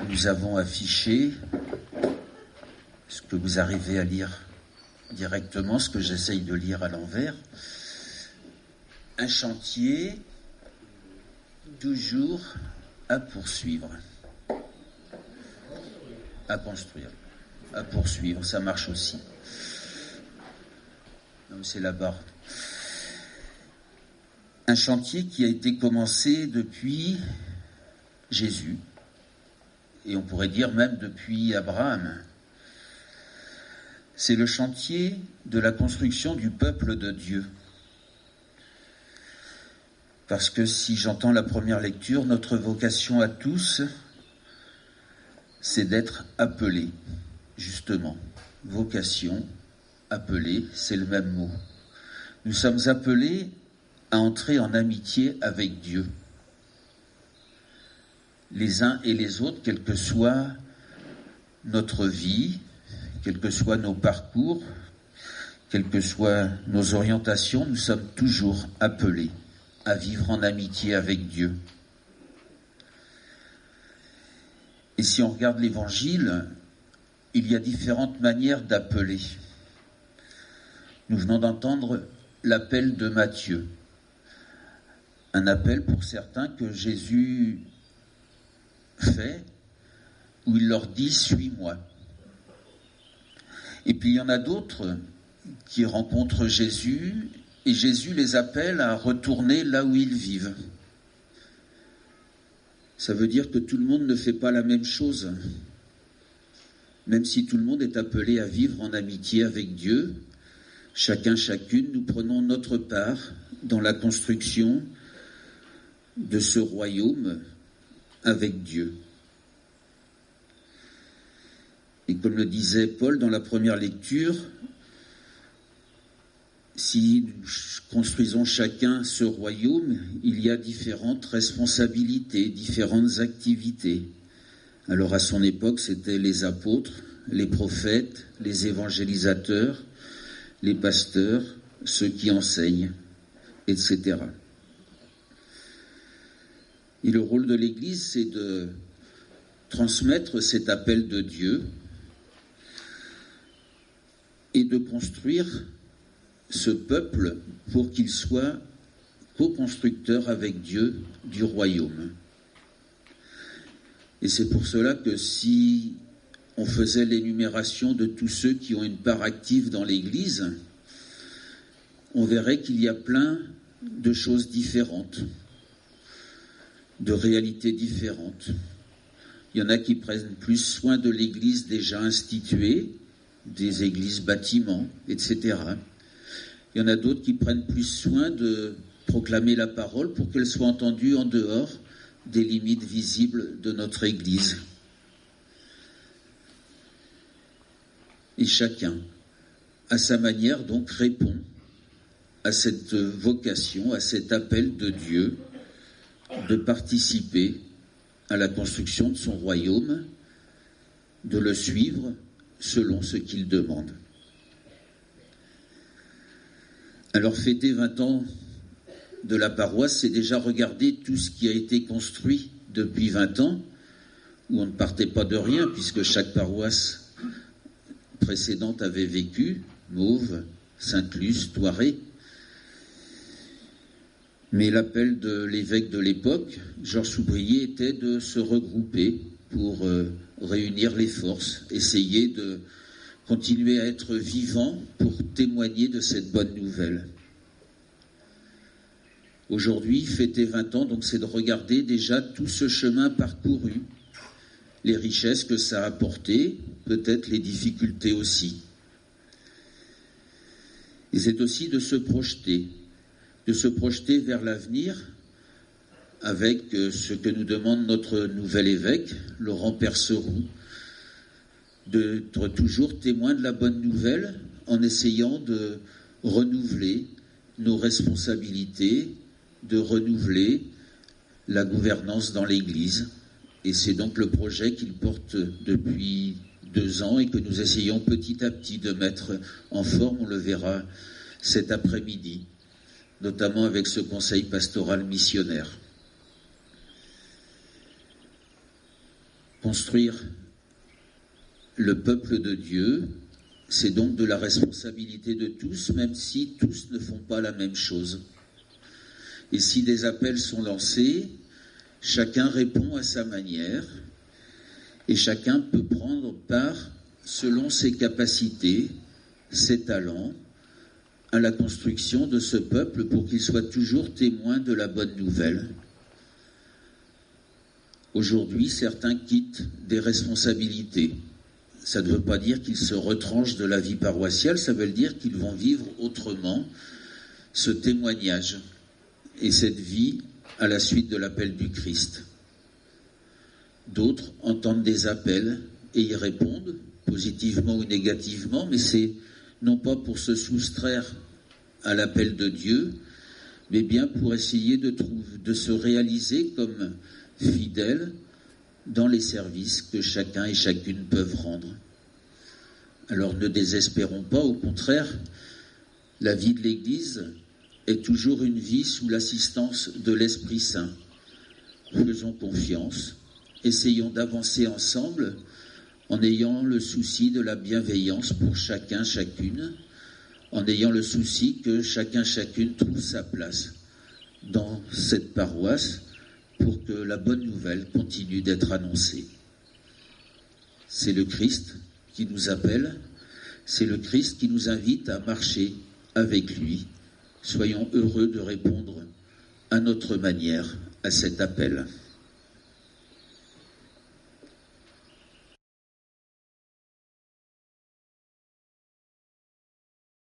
nous avons affiché ce que vous arrivez à lire directement, ce que j'essaye de lire à l'envers. Un chantier toujours à poursuivre. À construire. À poursuivre, ça marche aussi. Donc c'est la barre. Un chantier qui a été commencé depuis Jésus, et on pourrait dire même depuis Abraham. C'est le chantier de la construction du peuple de Dieu. Parce que si j'entends la première lecture, notre vocation à tous, c'est d'être appelés, justement. Vocation, appelés, c'est le même mot. Nous sommes appelés à entrer en amitié avec Dieu. Les uns et les autres, quelle que soit notre vie, quels que soient nos parcours, quelles que soient nos orientations, nous sommes toujours appelés à vivre en amitié avec Dieu. Et si on regarde l'Évangile, il y a différentes manières d'appeler. Nous venons d'entendre l'appel de Matthieu. Un appel pour certains que Jésus fait, où il leur dit « Suis-moi ». Et puis il y en a d'autres qui rencontrent Jésus et Jésus les appelle à retourner là où ils vivent. Ça veut dire que tout le monde ne fait pas la même chose. Même si tout le monde est appelé à vivre en amitié avec Dieu, chacun, chacune, nous prenons notre part dans la construction de ce royaume avec Dieu. Et comme le disait Paul dans la première lecture, si nous construisons chacun ce royaume, il y a différentes responsabilités, différentes activités. Alors à son époque, c'était les apôtres, les prophètes, les évangélisateurs, les pasteurs, ceux qui enseignent, etc. Et le rôle de l'Église, c'est de transmettre cet appel de Dieu et de construire ce peuple pour qu'il soit co-constructeur avec Dieu du royaume. Et c'est pour cela que si on faisait l'énumération de tous ceux qui ont une part active dans l'Église, on verrait qu'il y a plein de choses différentes, de réalités différentes. Il y en a qui prennent plus soin de l'Église déjà instituée, des églises bâtiments, etc. Il y en a d'autres qui prennent plus soin de proclamer la parole pour qu'elle soit entendue en dehors des limites visibles de notre Église. Et chacun, à sa manière, donc, répond à cette vocation, à cet appel de Dieu de participer à la construction de son royaume, de le suivre selon ce qu'il demande. Alors fêter 20 ans de la paroisse, c'est déjà regarder tout ce qui a été construit depuis 20 ans, où on ne partait pas de rien, puisque chaque paroisse précédente avait vécu, Mauves, Sainte-Luce, Thoiret. Mais l'appel de l'évêque de l'époque, Georges Soubrier, était de se regrouper pour réunir les forces, essayer de continuer à être vivant pour témoigner de cette bonne nouvelle. Aujourd'hui, fêter 20 ans, donc c'est de regarder déjà tout ce chemin parcouru, les richesses que ça a apporté, peut-être les difficultés aussi. Et c'est aussi de se projeter vers l'avenir avec ce que nous demande notre nouvel évêque, Laurent Perceroux, d'être toujours témoin de la bonne nouvelle en essayant de renouveler nos responsabilités, de renouveler la gouvernance dans l'Église. Et c'est donc le projet qu'il porte depuis 2 ans et que nous essayons petit à petit de mettre en forme, on le verra cet après-midi, notamment avec ce conseil pastoral missionnaire. Construire le peuple de Dieu, c'est donc de la responsabilité de tous, même si tous ne font pas la même chose. Et si des appels sont lancés, chacun répond à sa manière et chacun peut prendre part, selon ses capacités, ses talents, à la construction de ce peuple pour qu'il soit toujours témoin de la bonne nouvelle. Aujourd'hui, certains quittent des responsabilités. Ça ne veut pas dire qu'ils se retranchent de la vie paroissiale, ça veut dire qu'ils vont vivre autrement ce témoignage et cette vie à la suite de l'appel du Christ. D'autres entendent des appels et y répondent, positivement ou négativement, mais c'est non pas pour se soustraire à l'appel de Dieu, mais bien pour essayer de se réaliser comme fidèles dans les services que chacun et chacune peuvent rendre. Alors ne désespérons pas, au contraire, la vie de l'Église est toujours une vie sous l'assistance de l'Esprit Saint. Faisons confiance, essayons d'avancer ensemble en ayant le souci de la bienveillance pour chacun, chacune, en ayant le souci que chacun, chacune trouve sa place dans cette paroisse pour que la bonne nouvelle continue d'être annoncée. C'est le Christ qui nous appelle, c'est le Christ qui nous invite à marcher avec lui. Soyons heureux de répondre à notre manière à cet appel.